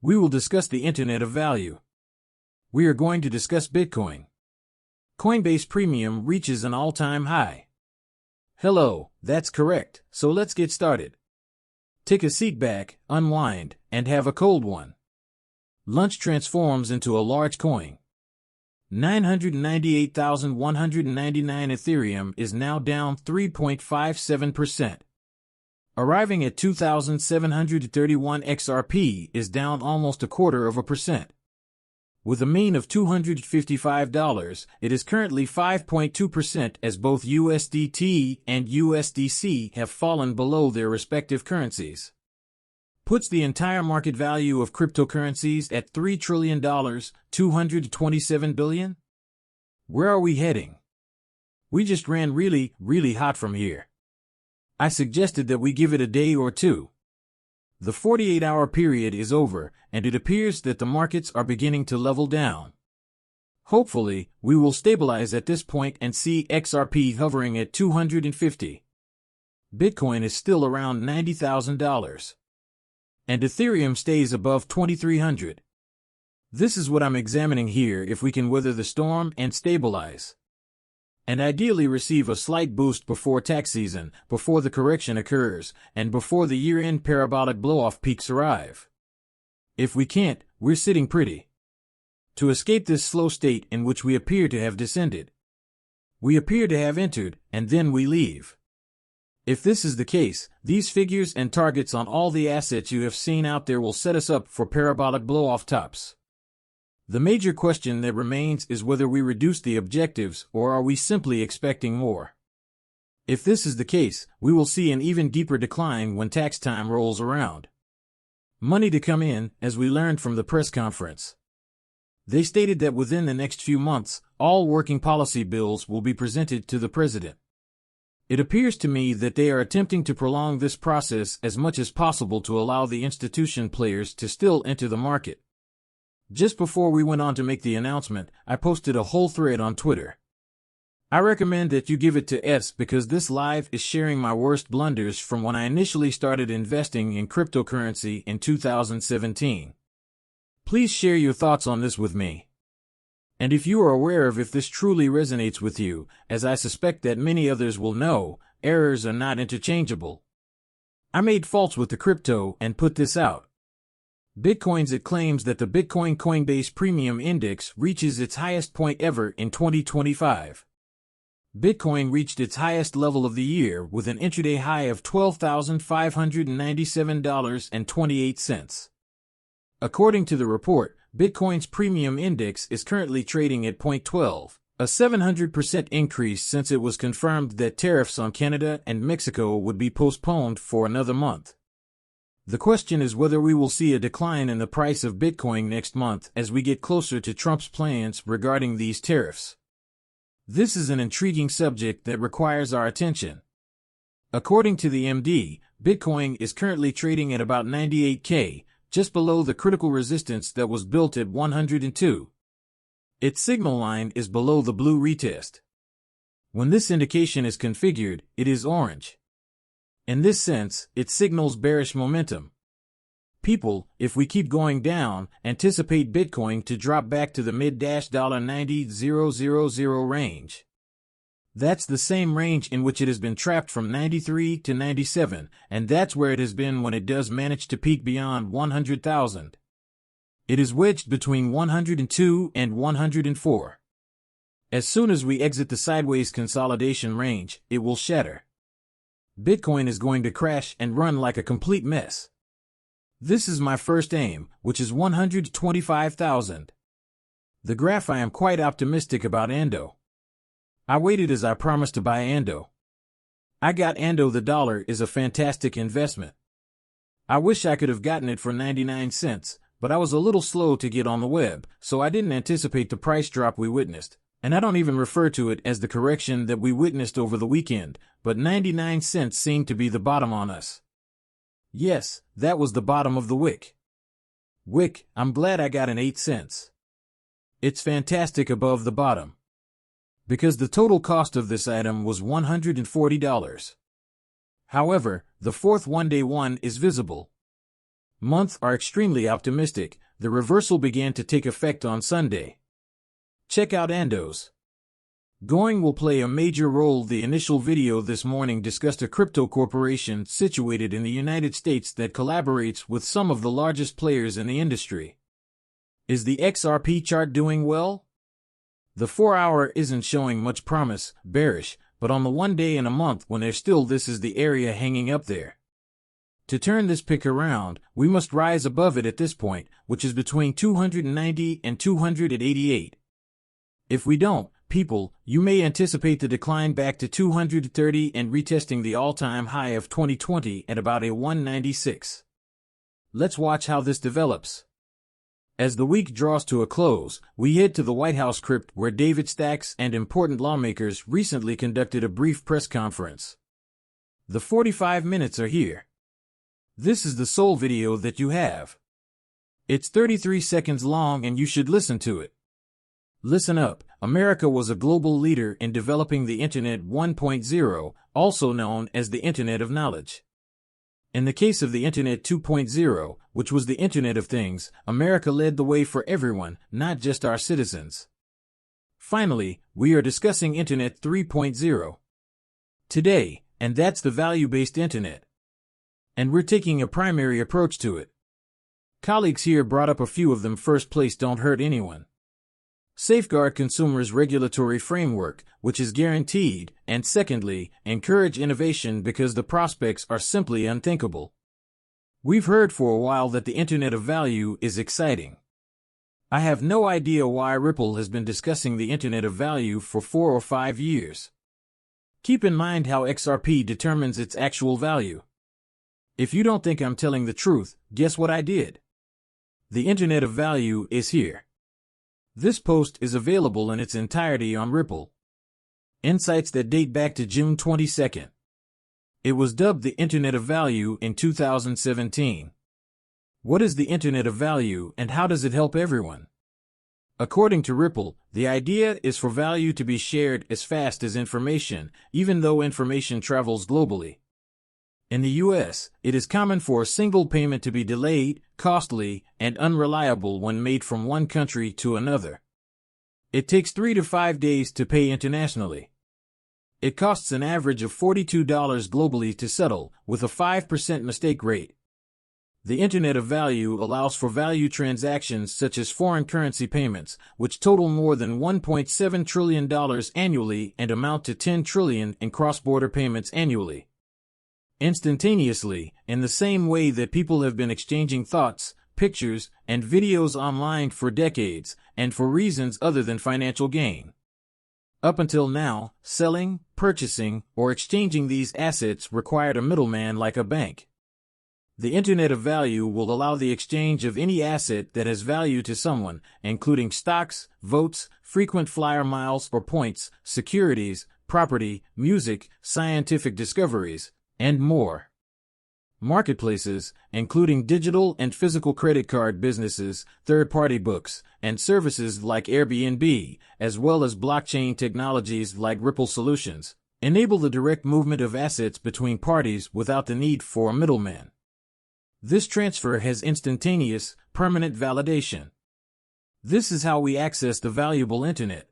We will discuss the Internet of Value. We are going to discuss Bitcoin. Coinbase Premium reaches an all-time high. Hello, that's correct, so let's get started. Take a seat back, unwind, and have a cold one. Lunch transforms into a large coin. 998,199 Ethereum is now down 3.57%. Arriving at 2,731 XRP is down almost 0.25%. With a mean of $255, it is currently 5.2% as both USDT and USDC have fallen below their respective currencies. Puts the entire market value of cryptocurrencies at $3 trillion, $227 billion? Where are we heading? We just ran really hot from here. I suggested that we give it a day or two. The 48-hour period is over, and it appears that the markets are beginning to level down. Hopefully, we will stabilize at this point and see XRP hovering at $250. Bitcoin is still around $90,000. And Ethereum stays above 2,300. This is what I'm examining here if we can weather the storm and stabilize. And ideally receive a slight boost before tax season, before the correction occurs, and before the year-end parabolic blow-off peaks arrive. If we can't, we're sitting pretty. To escape this slow state in which we appear to have descended. We appear to have entered, and then we leave. If this is the case, these figures and targets on all the assets you have seen out there will set us up for parabolic blow-off tops. The major question that remains is whether we reduce the objectives or are we simply expecting more. If this is the case, we will see an even deeper decline when tax time rolls around. Money to come in, as we learned from the press conference. They stated that within the next few months, all working policy bills will be presented to the president. It appears to me that they are attempting to prolong this process as much as possible to allow the institution players to still enter the market. Just before we went on to make the announcement, I posted a whole thread on Twitter. I recommend that you give it to S because this live is sharing my worst blunders from when I initially started investing in cryptocurrency in 2017. Please share your thoughts on this with me. And if you are aware of if this truly resonates with you, as I suspect that many others will know, errors are not interchangeable. I made faults with the crypto and put this out. Bitcoins. It claims that the Bitcoin Coinbase Premium Index reaches its highest point ever in 2025. Bitcoin reached its highest level of the year with an intraday high of $12,597.28. According to the report, Bitcoin's Premium Index is currently trading at 0.12, a 700% increase since it was confirmed that tariffs on Canada and Mexico would be postponed for another month. The question is whether we will see a decline in the price of Bitcoin next month as we get closer to Trump's plans regarding these tariffs. This is an intriguing subject that requires our attention. According to the MD, Bitcoin is currently trading at about 98K, just below the critical resistance that was built at 102. Its signal line is below the blue retest. When this indication is configured, it is orange. In this sense, it signals bearish momentum. People, if we keep going down, anticipate Bitcoin to drop back to the mid-$90,000 range. That's the same range in which it has been trapped from 93 to 97, and that's where it has been when it does manage to peak beyond 100,000. It is wedged between 102 and 104. As soon as we exit the sideways consolidation range, it will shatter. Bitcoin is going to crash and run like a complete mess. This is my first aim, which is 125,000. The graph. I am quite optimistic about Ando. I waited as I promised to buy Ando. I got Ando. The dollar is a fantastic investment. I wish I could have gotten it for 99 cents, but I was a little slow to get on the web, so I didn't anticipate the price drop we witnessed. And I don't even refer to it as the correction that we witnessed over the weekend, but 99 cents seemed to be the bottom on us. Yes, that was the bottom of the wick. I'm glad I got an 8 cents. It's fantastic above the bottom. Because the total cost of this item was $140. However, the fourth one-day one is visible. month are extremely optimistic. The reversal began to take effect on Sunday. Check out Andos. Going will play a major role. The initial video this morning discussed a crypto corporation situated in the United States that collaborates with some of the largest players in the industry. Is the XRP chart doing well? The 4-hour isn't showing much promise, bearish, but on the 1 day and a month when there's still this is the area hanging up there. To turn this pick around, we must rise above it at this point, which is between 290 and 288. If we don't, people, you may anticipate the decline back to 230 and retesting the all-time high of 2020 at about a 196. Let's watch how this develops. As the week draws to a close, we head to the White House crypt where David Stacks and important lawmakers recently conducted a brief press conference. The 45 minutes are here. This is the sole video that you have. It's 33 seconds long and you should listen to it. Listen up, America was a global leader in developing the Internet 1.0, also known as the Internet of Knowledge. In the case of the Internet 2.0, which was the Internet of Things, America led the way for everyone, not just our citizens. Finally, we are discussing Internet 3.0 today, and that's the value-based Internet. And we're taking a primary approach to it. Colleagues here brought up a few of them. First place, don't hurt anyone. Safeguard consumers' regulatory framework, which is guaranteed, and secondly, encourage innovation because the prospects are simply unthinkable. We've heard for a while that the Internet of Value is exciting. I have no idea why Ripple has been discussing the Internet of Value for 4 or 5 years. Keep in mind how XRP determines its actual value. If you don't think I'm telling the truth, guess what I did? The Internet of Value is here. This post is available in its entirety on Ripple. Insights that date back to June 22nd. It was dubbed the Internet of Value in 2017. What is the Internet of Value and how does it help everyone? According to Ripple, the idea is for value to be shared as fast as information, even though information travels globally. In the US, it is common for a single payment to be delayed, costly, and unreliable when made from one country to another. It takes 3 to 5 days to pay internationally. It costs an average of $42 globally to settle, with a 5% mistake rate. The Internet of Value allows for value transactions such as foreign currency payments, which total more than $1.7 trillion annually and amount to $10 trillion in cross-border payments annually. Instantaneously, in the same way that people have been exchanging thoughts, pictures, and videos online for decades, and for reasons other than financial gain. Up until now, selling, purchasing, or exchanging these assets required a middleman like a bank. The Internet of Value will allow the exchange of any asset that has value to someone, including stocks, votes, frequent flyer miles or points, securities, property, music, scientific discoveries, and more. Marketplaces, including digital and physical credit card businesses, third-party books, and services like Airbnb, as well as blockchain technologies like Ripple Solutions, enable the direct movement of assets between parties without the need for a middleman. This transfer has instantaneous, permanent validation. This is how we access the valuable Internet.